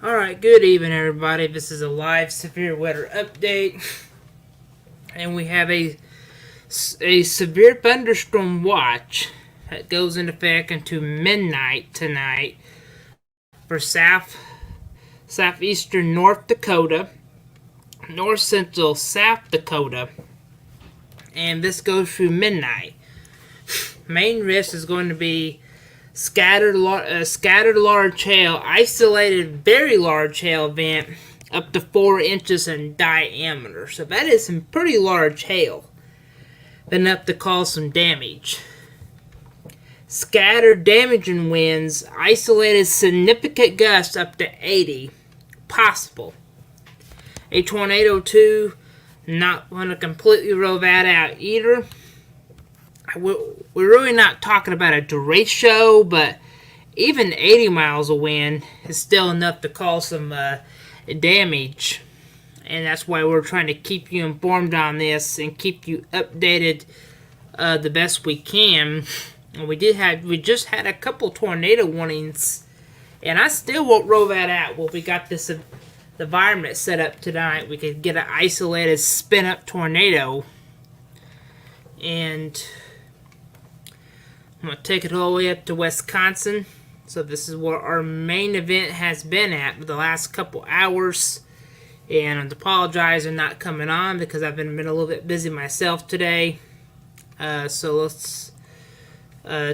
Alright, good evening, everybody. This is a live severe weather update. And we have a severe thunderstorm watch that goes into effect until midnight tonight for southeastern North Dakota, north central South Dakota, and this goes through midnight. Main risk is going to be scattered large hail, isolated very large hail event up to 4 inches in diameter. So that is some pretty large hail, enough to cause some damage. Scattered damaging winds, isolated significant gusts up to 80 possible. A tornado too, not going to completely rule that out either. We're really not talking about a derecho, but even 80 miles of wind is still enough to cause some damage. And that's why we're trying to keep you informed on this and keep you updated the best we can. And we just had a couple tornado warnings, and I still won't roll that out. Well, we got this environment set up tonight. We could get an isolated spin-up tornado, and I'm going to take it all the way up to Wisconsin. So this is where our main event has been at for the last couple hours. And I apologize for not coming on because I've been a little bit busy myself today. So let's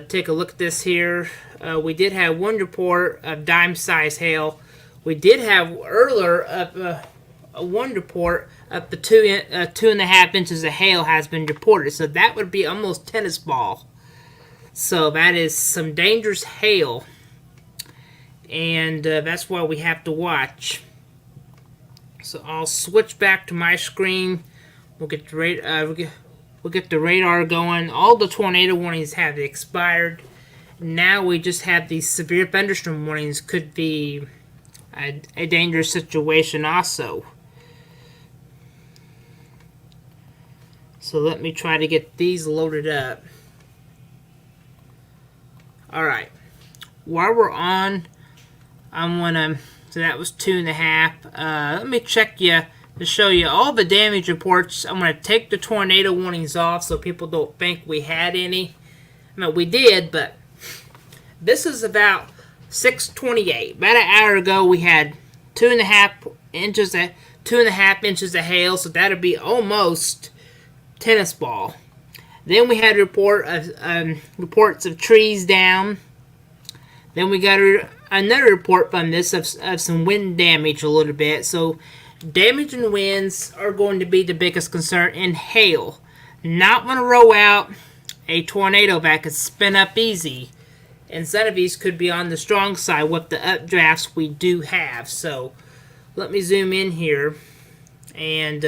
take a look at this here. We did have one report of dime-sized hail. We did have earlier one report up to 2.5 inches of hail has been reported. So that would be almost tennis ball. So that is some dangerous hail, and that's why we have to watch. So I'll switch back to my screen. We'll get the radar going. All the tornado warnings have expired. Now we just have these severe thunderstorm warnings. Could be a dangerous situation also. So let me try to get these loaded up. Alright, while we're on, so that was 2.5. Let me check you to show you all the damage reports. I'm going to take the tornado warnings off so people don't think we had any. I mean, we did, but this is about 6:28. About an hour ago, we had 2.5 inches of hail, so that'll be almost tennis ball. Then we had reports of trees down. Then we got another report from this of some wind damage a little bit. So damage and winds are going to be the biggest concern, and hail. Not going to roll out a tornado that could spin up easy. And some of these could be on the strong side with the updrafts we do have. So let me zoom in here. And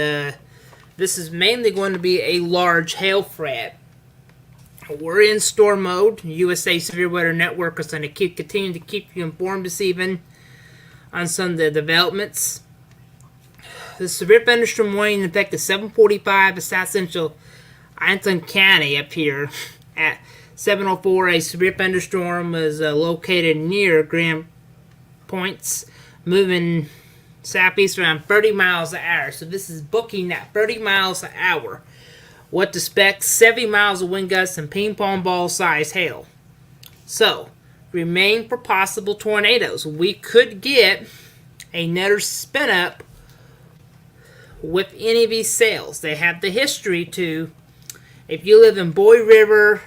this is mainly going to be a large hail threat. We're in storm mode. USA Severe Weather Network is going to continue to keep you informed this evening on some of the developments. The severe thunderstorm warning in effect is 7:45 to South Central Anson County up here. At 7:04, a severe thunderstorm is located near Grand Points, moving southeast around 30 miles an hour. So this is booking at 30 miles an hour. What to expect? 70 miles of wind gusts and ping pong ball size hail. So, remain for possible tornadoes. We could get another spin up with any of these cells. They have the history to. If you live in Boy River,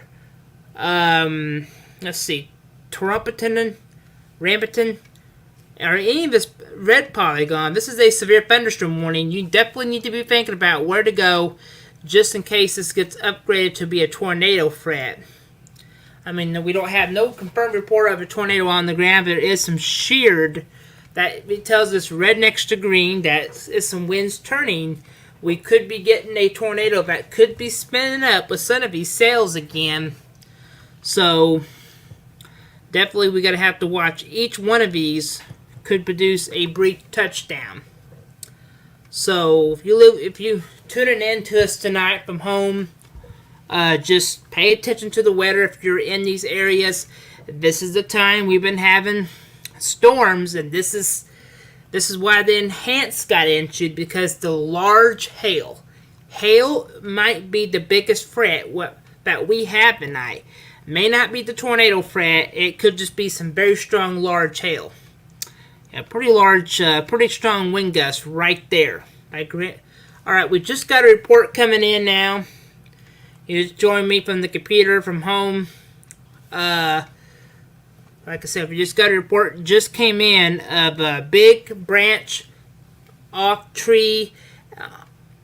let's see, Trumpeton, Rambutan, or any of this red polygon, this is a severe thunderstorm warning. You definitely need to be thinking about where to go just in case this gets upgraded to be a tornado threat. I mean, we don't have no confirmed report of a tornado on the ground. There is some sheared that it tells us red next to green that is some winds turning. We could be getting a tornado that could be spinning up with some of these sails again. So definitely we gotta have to watch. Each one of these could produce a brief touchdown. So if you tuning in to us tonight from home, just pay attention to the weather. If you're in these areas, this is the time we've been having storms, and this is This is why the enhanced got issued, because the large hail. Hail might be the biggest threat that we have tonight. May not be the tornado threat. It could just be some very strong large hail. Yeah, pretty large, pretty strong wind gusts right there. Alright, we just got a report coming in now. You just joined me from the computer from home. Like I said, we just got a report just came in of a big branch off tree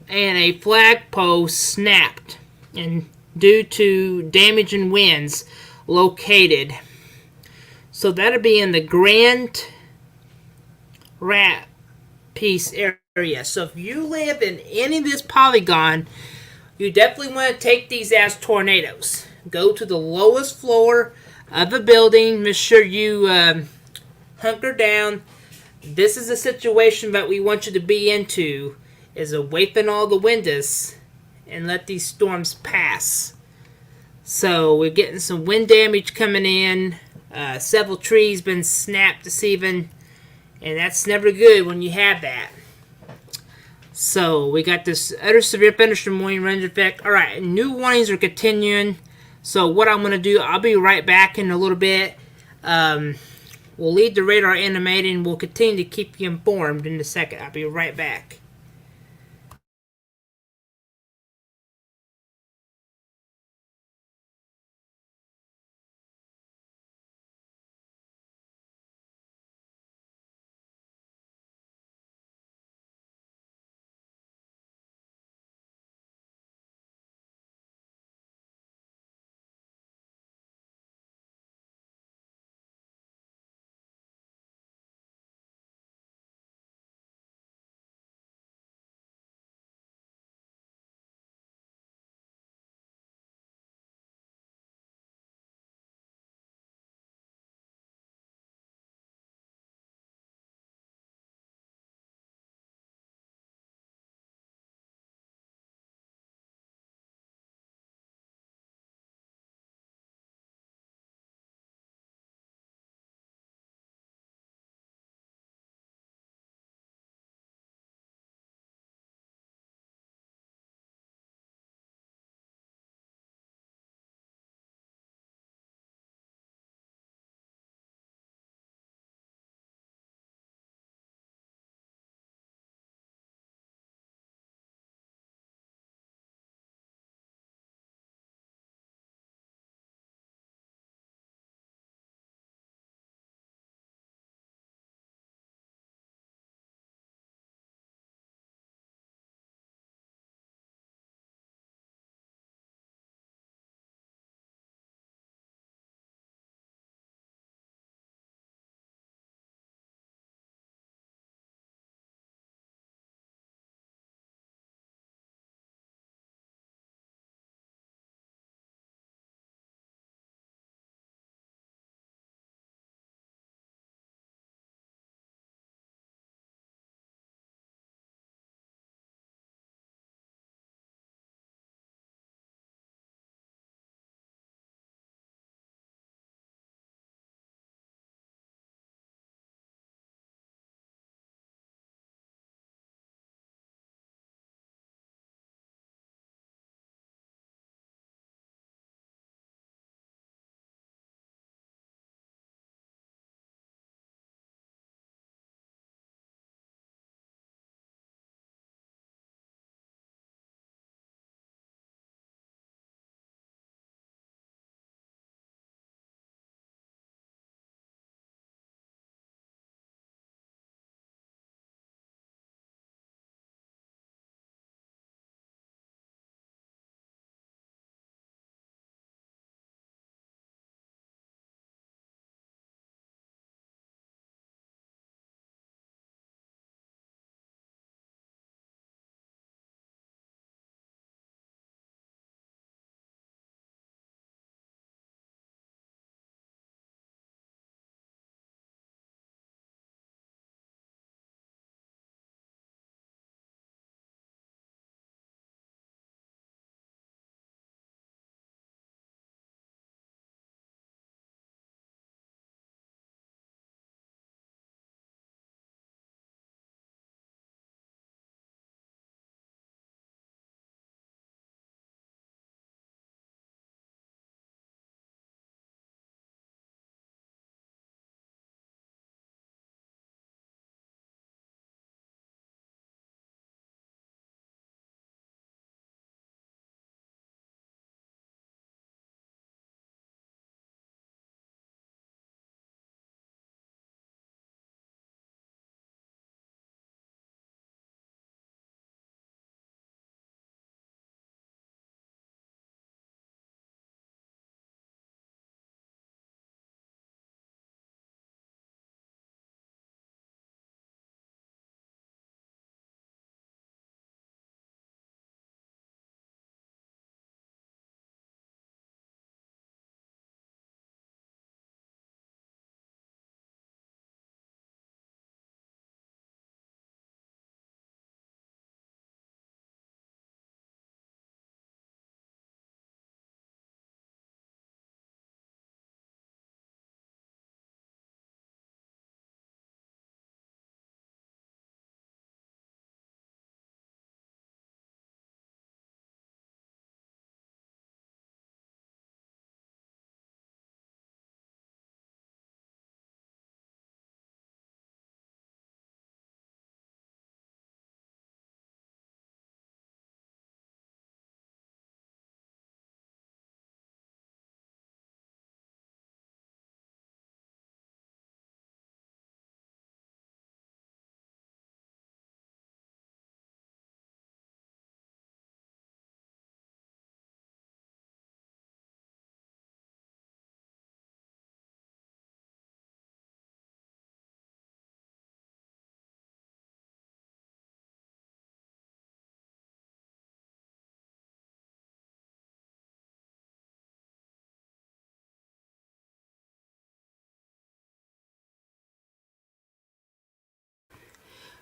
and a flagpole snapped, and due to damage and winds located. So that'll be in the Grand Rapids area. So if you live in any of this polygon, you definitely want to take these as tornadoes. Go to the lowest floor of a building. Make sure you hunker down. This is a situation that we want you to be into, is away from all the windows and let these storms pass. So we're getting some wind damage coming in. Several trees been snapped this evening, and that's never good when you have that. So we got this other severe thunderstorm warning range effect. All right, new warnings are continuing. So what I'm going to do, I'll be right back in a little bit. We'll leave the radar animating. We'll continue to keep you informed in a second. I'll be right back.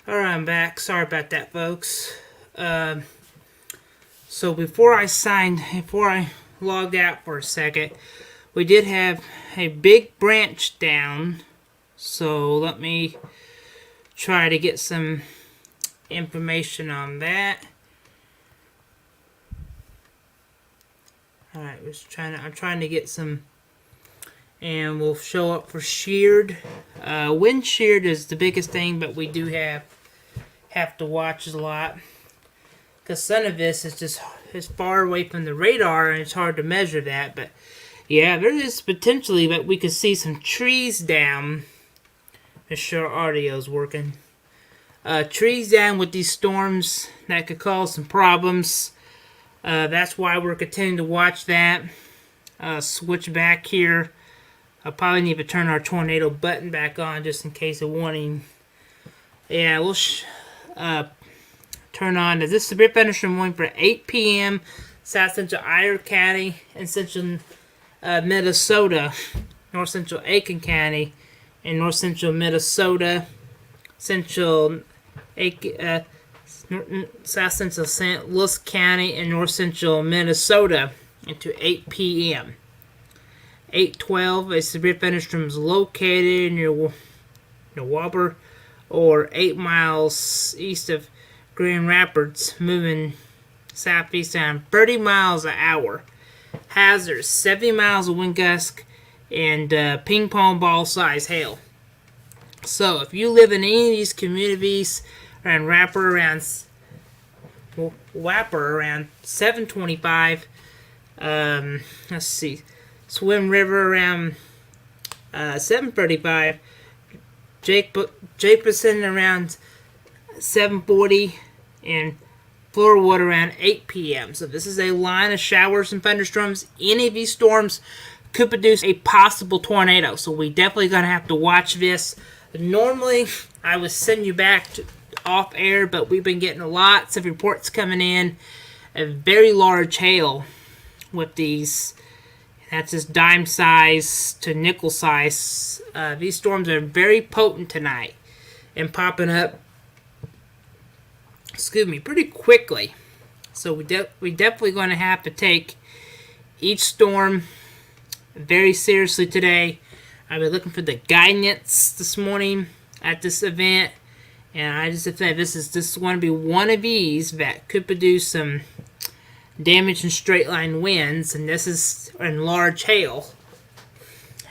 Alright, I'm back. Sorry about that, folks. So before I logged out for a second, we did have a big branch down. So let me try to get some information on that. Alright, I'm trying to get some, and we'll show up for sheared. Wind sheared is the biggest thing, but we do have to watch a lot, because some of this is far away from the radar and it's hard to measure that. But yeah, there is potentially that we could see some trees down. Make sure our audio's working. Trees down with these storms that could cause some problems. That's why we're continuing to watch that. Switch back here. I'll probably need to turn our tornado button back on just in case of warning. Yeah, we'll turn on this severe thunderstorm warning for 8 p.m. South Central Iron County and Central Minnesota, North Central Aiken County, and North Central Minnesota, Central South Central St. Louis County, and North Central Minnesota into 8 p.m. 8:12, a severe thunderstorm is located near Whopper, or 8 miles east of Grand Rapids, moving southeast down 30 miles an hour. Hazard 70 miles of wind gust and ping pong ball size hail. So if you live in any of these communities around Whopper around 725, let's see, Swim River around 735, Jacobson around 740, and Floorwood around 8 p.m. So this is a line of showers and thunderstorms. Any of these storms could produce a possible tornado, so we definitely going to have to watch this. Normally, I would send you back off air, but we've been getting lots of reports coming in of very large hail with these. That's just dime size to nickel size. These storms are very potent tonight and popping up, pretty quickly. So we definitely going to have to take each storm very seriously today. I've been looking for the guidance this morning at this event, and I just think this is going to be one of these that could produce some damage and straight line winds, and this is in large hail.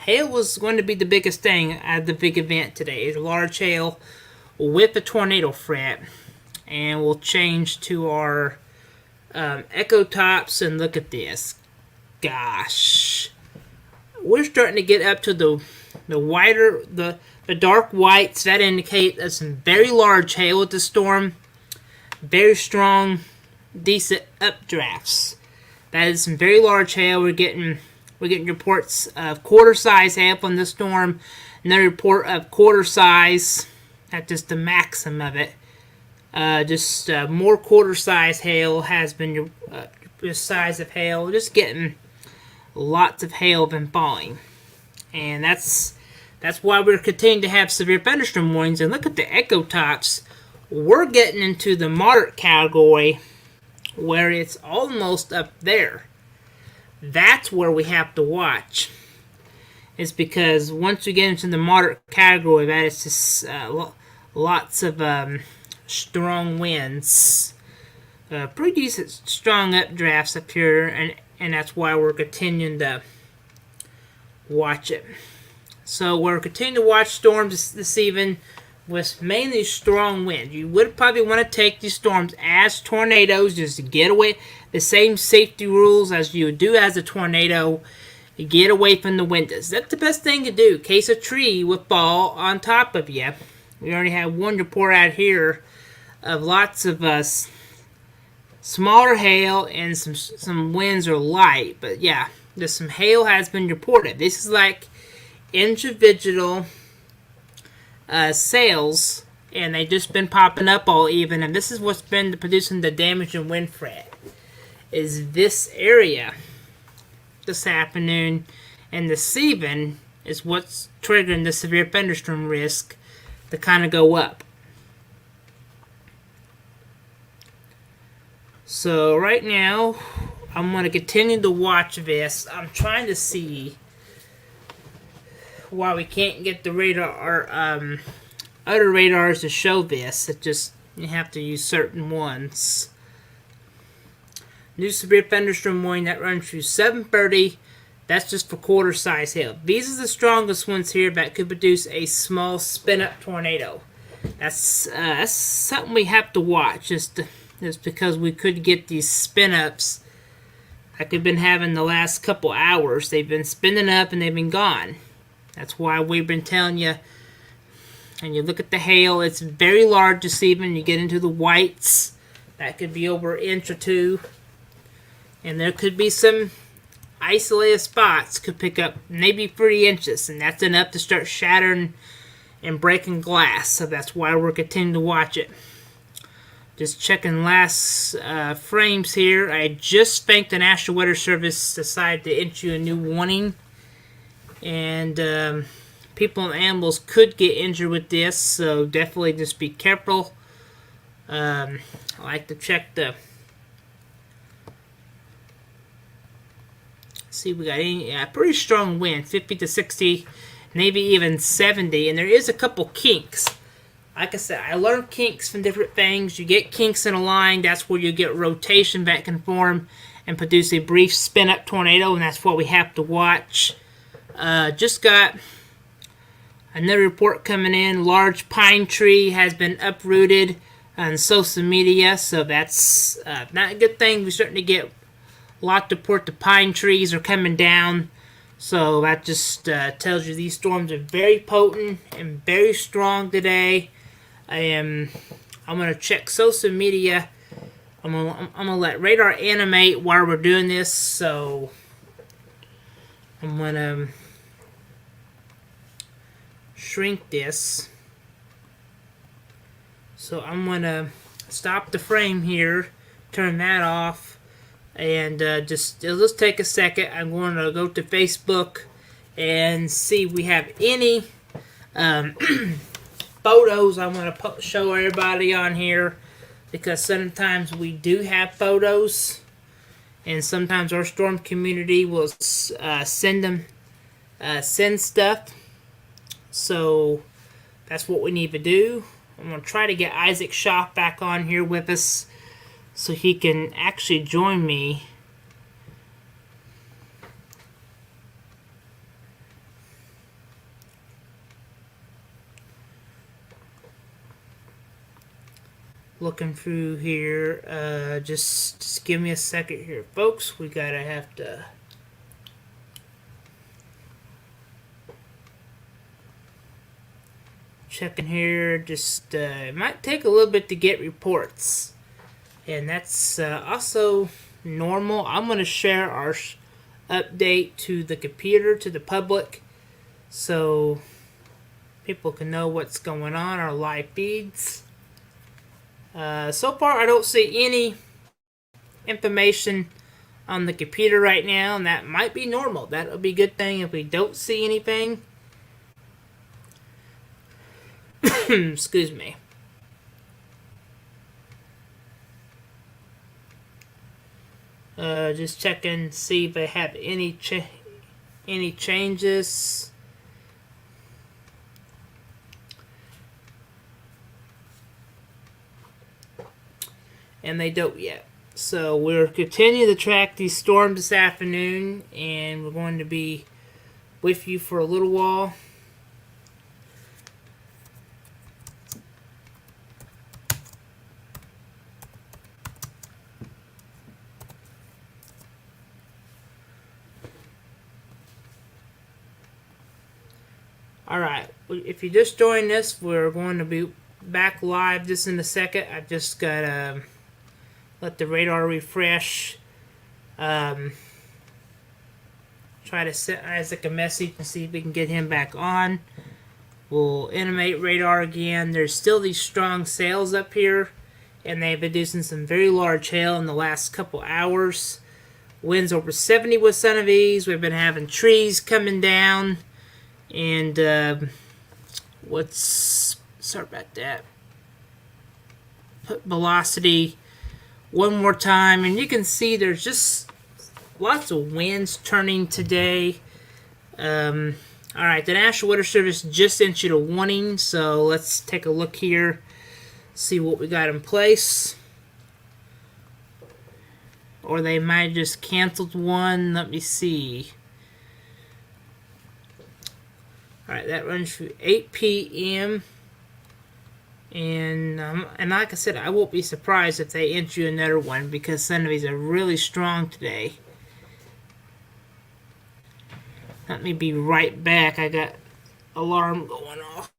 Hail was going to be the biggest thing at the big event today. Large hail with a tornado threat. And we'll change to our Echo Tops and look at this. Gosh, we're starting to get up to the dark whites that indicate some very large hail with the storm. Very strong, decent updrafts. That is some very large hail. We're getting reports of quarter size hail from the storm. Another report of quarter size. That's just the maximum of it. More quarter size hail has been your size of hail. Just getting lots of hail been falling, and that's why we're continuing to have severe thunderstorm warnings. And look at the Echo Tops. We're getting into the moderate category, where it's almost up there. That's where we have to watch. It's because once you get into the moderate category, that is just lots of strong winds, pretty decent strong updrafts up here, and that's why we're continuing to watch it. So we're continuing to watch storms this evening with mainly strong winds. You would probably want to take these storms as tornadoes just to get away. The same safety rules as you would do as a tornado. You get away from the windows. That's the best thing to do in case a tree would fall on top of you. We already have one report out here of lots of smaller hail, and some winds are light, but yeah, there's some hail has been reported. This is like individual sales, and they just been popping up all even, and this is what's been producing the damage and wind threat. Is this area this afternoon and this evening is what's triggering the severe thunderstorm risk to kind of go up. So right now, I'm going to continue to watch this. I'm trying to see why we can't get the radar, other radars to show this. It just, you have to use certain ones. New severe thunderstorm warning that runs through 7:30. That's just for quarter size hail. These are the strongest ones here that could produce a small spin up tornado. That's something we have to watch. Just because we could get these spin ups like we've been having the last couple hours. They've been spinning up and they've been gone. That's why we've been telling you. And you look at the hail, it's very large this evening. You get into the whites, that could be over an inch or two. And there could be some isolated spots, could pick up maybe 3 inches. And that's enough to start shattering and breaking glass. So that's why we're continuing to watch it. Just checking last frames here. I just think the National Weather Service decided to issue a new warning. And people and animals could get injured with this, so definitely just be careful. I like to check the... See, we got any pretty strong wind, 50 to 60, maybe even 70, and there is a couple kinks. Like I said, I learned kinks from different things. You get kinks in a line, that's where you get rotation that can form and produce a brief spin-up tornado, and that's what we have to watch. Just got another report coming in. Large pine tree has been uprooted on social media, so that's not a good thing. We're starting to get a lot of report the pine trees are coming down. So that just tells you these storms are very potent and very strong today. I'm going to check social media. I'm gonna let radar animate while we're doing this, so I'm going to shrink this. So I'm going to stop the frame here, turn that off, and just take a second. I'm going to go to Facebook and see if we have any photos I want to show everybody on here, because sometimes we do have photos, and sometimes our storm community will send stuff. So that's what we need to do. I'm going to try to get Isaac Schaff back on here with us so he can actually join me. Looking through here, just give me a second here, folks. We gotta have to... Checking here, just it might take a little bit to get reports, and that's also normal. I'm going to share our update to the computer, to the public, so people can know what's going on, our live feeds. So far, I don't see any information on the computer right now, and that might be normal. That would be a good thing if we don't see anything. Excuse me. Just checking, see if I have any changes. And they don't yet. So we're continuing to track these storms this afternoon, and we're going to be with you for a little while. Alright, if you just joined us, we're going to be back live just in a second. I just got to let the radar refresh. Try to send Isaac a message and see if we can get him back on. We'll animate radar again. There's still these strong sails up here, and they've been producing some very large hail in the last couple hours. Winds over 70 with some of these. We've been having trees coming down. And sorry about that. Velocity one more time, and you can see there's just lots of winds turning today. Alright, the National Weather Service just issued a warning, so let's take a look here, see what we got in place. Or they might have just canceled one. Let me see. Alright, that runs through 8 p.m. And like I said, I won't be surprised if they issue another one because some of these are really strong today. Let me be right back. I got alarm going off.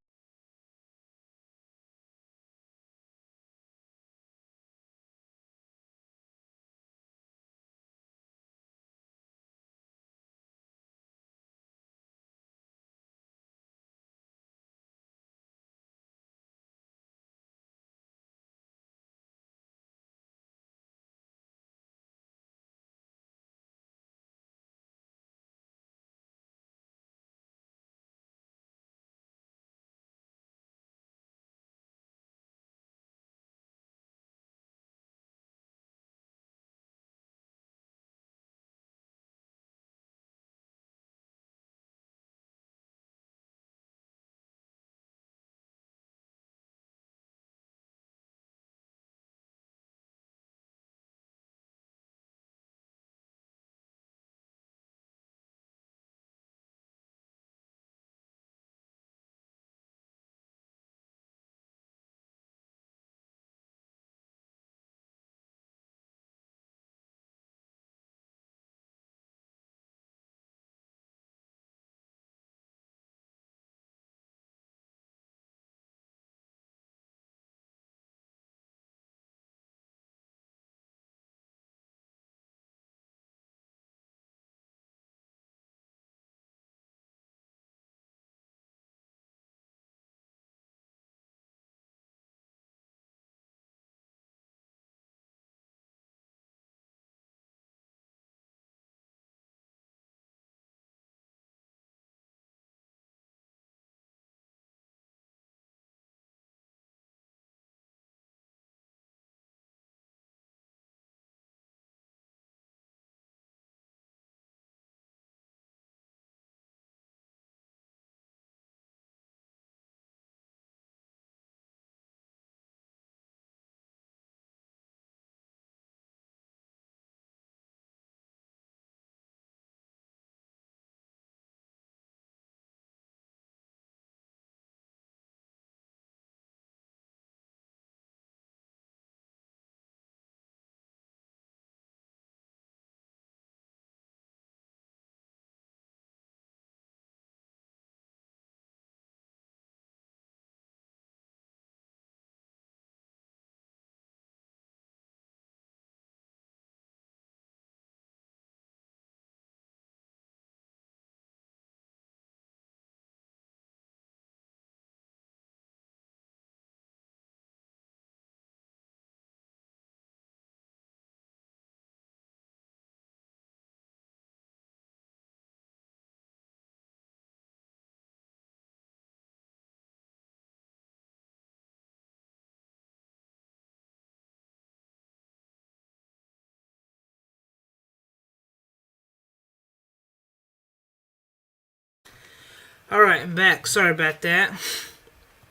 Alright, I'm back. Sorry about that.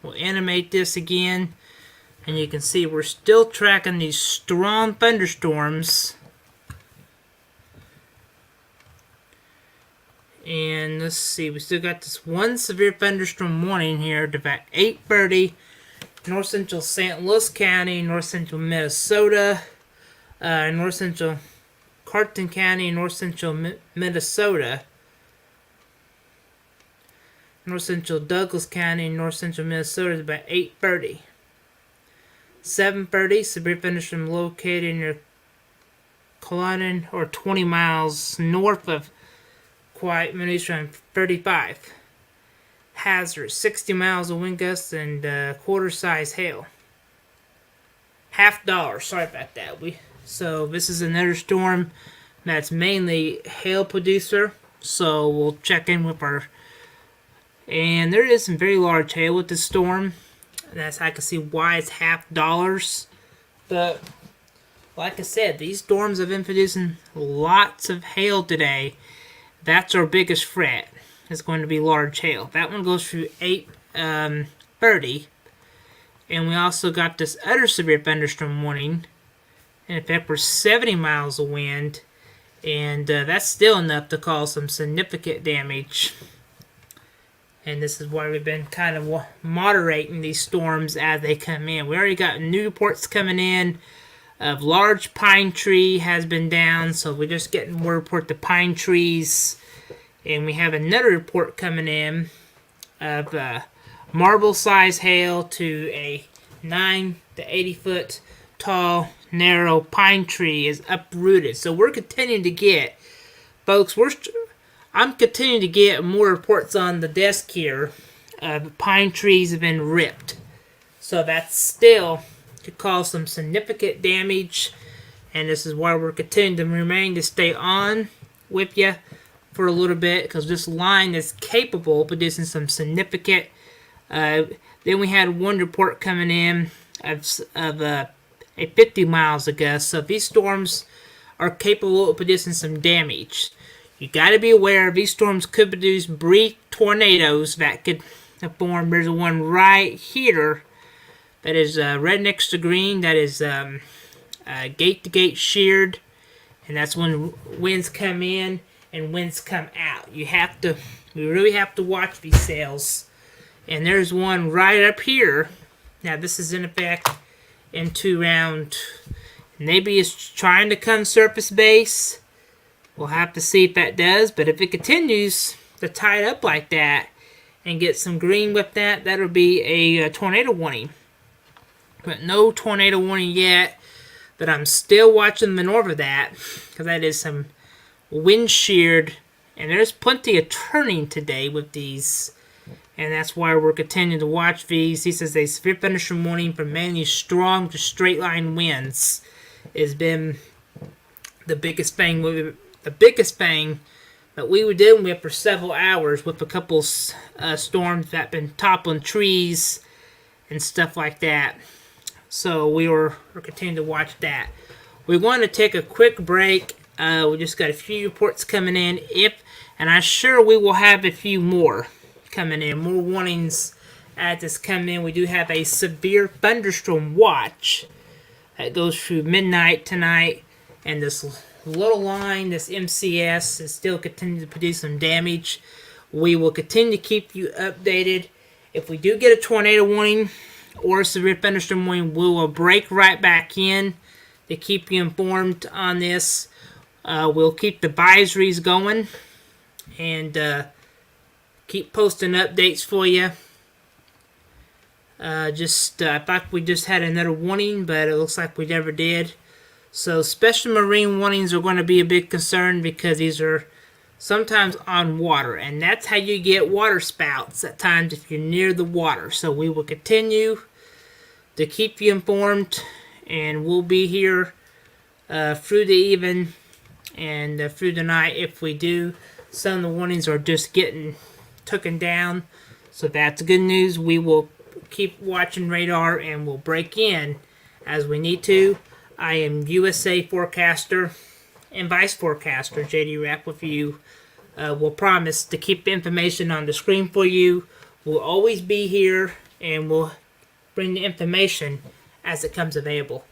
We'll animate this again. And you can see we're still tracking these strong thunderstorms. And let's see, we still got this one severe thunderstorm warning here at about 8:30. North central St. Louis County, north central Minnesota, north central Carleton County, north central Minnesota, north central Douglas County, north central Minnesota is about 8:30. 7:30, severe thunderstorm located near Culloden or 20 miles north of Quiet Minnesota 35. Hazard 60 miles of wind gusts and quarter size hail. $50. Sorry about that. So this is another storm that's mainly hail producer. So we'll check in with our. And there is some very large hail with this storm. That's I can see why it's $50. But like I said, these storms have been producing lots of hail today. That's our biggest threat. It's going to be large hail. That one goes through 8:30. And we also got this other severe thunderstorm warning. In fact, we're 70 miles of wind. And that's still enough to cause some significant damage. And this is why we've been kind of moderating these storms as they come in. We already got new reports coming in of large pine tree has been down. So we're just getting more report to pine trees. And we have another report coming in of marble-sized hail to a 9 to 80 foot tall, narrow pine tree is uprooted. So we're continuing to get, folks, I'm continuing to get more reports on the desk here. Pine trees have been ripped. So that still could cause some significant damage. And this is why we're continuing to remain to stay on with you for a little bit, because this line is capable of producing some significant. Then we had one report coming in of a 50 miles ago. So these storms are capable of producing some damage. You got to be aware these storms could produce brief tornadoes that could form. There's one right here that is red next to green. That is gate to gate sheared, and that's when winds come in and winds come out. We really have to watch these sails. And there's one right up here. Now this is in effect into round. Maybe it's trying to come surface base. We'll have to see if that does. But if it continues to tie it up like that and get some green with that, that'll be a tornado warning. But no tornado warning yet. But I'm still watching the north of that, because that is some wind sheared. And there's plenty of turning today with these. And that's why we're continuing to watch these. He says a severe thunderstorm warning for mainly strong to straight line winds has been the biggest thing. The biggest thing that we were dealing with for several hours, with a couple storms that have been toppling trees and stuff like that. So we're continuing to watch that. We're going to take a quick break. We just got a few reports coming in. And I'm sure we will have a few more coming in, more warnings as this come in. We do have a severe thunderstorm watch that goes through midnight tonight, and this little line, this MCS, is still continuing to produce some damage. We will continue to keep you updated. If we do get a tornado warning or a severe thunderstorm warning, we will break right back in to keep you informed on this. We'll keep the advisories going and keep posting updates for you. I thought we just had another warning, but it looks like we never did. So special marine warnings are going to be a big concern, because these are sometimes on water, and that's how you get water spouts at times if you're near the water. So we will continue to keep you informed, and we'll be here through the evening and through the night if we do. Some of the warnings are just getting taken down, so that's good news. We will keep watching radar and we'll break in as we need to. I am USA forecaster and vice forecaster JD Rapp with you. We'll promise to keep the information on the screen for you. We'll always be here, and we'll bring the information as it comes available.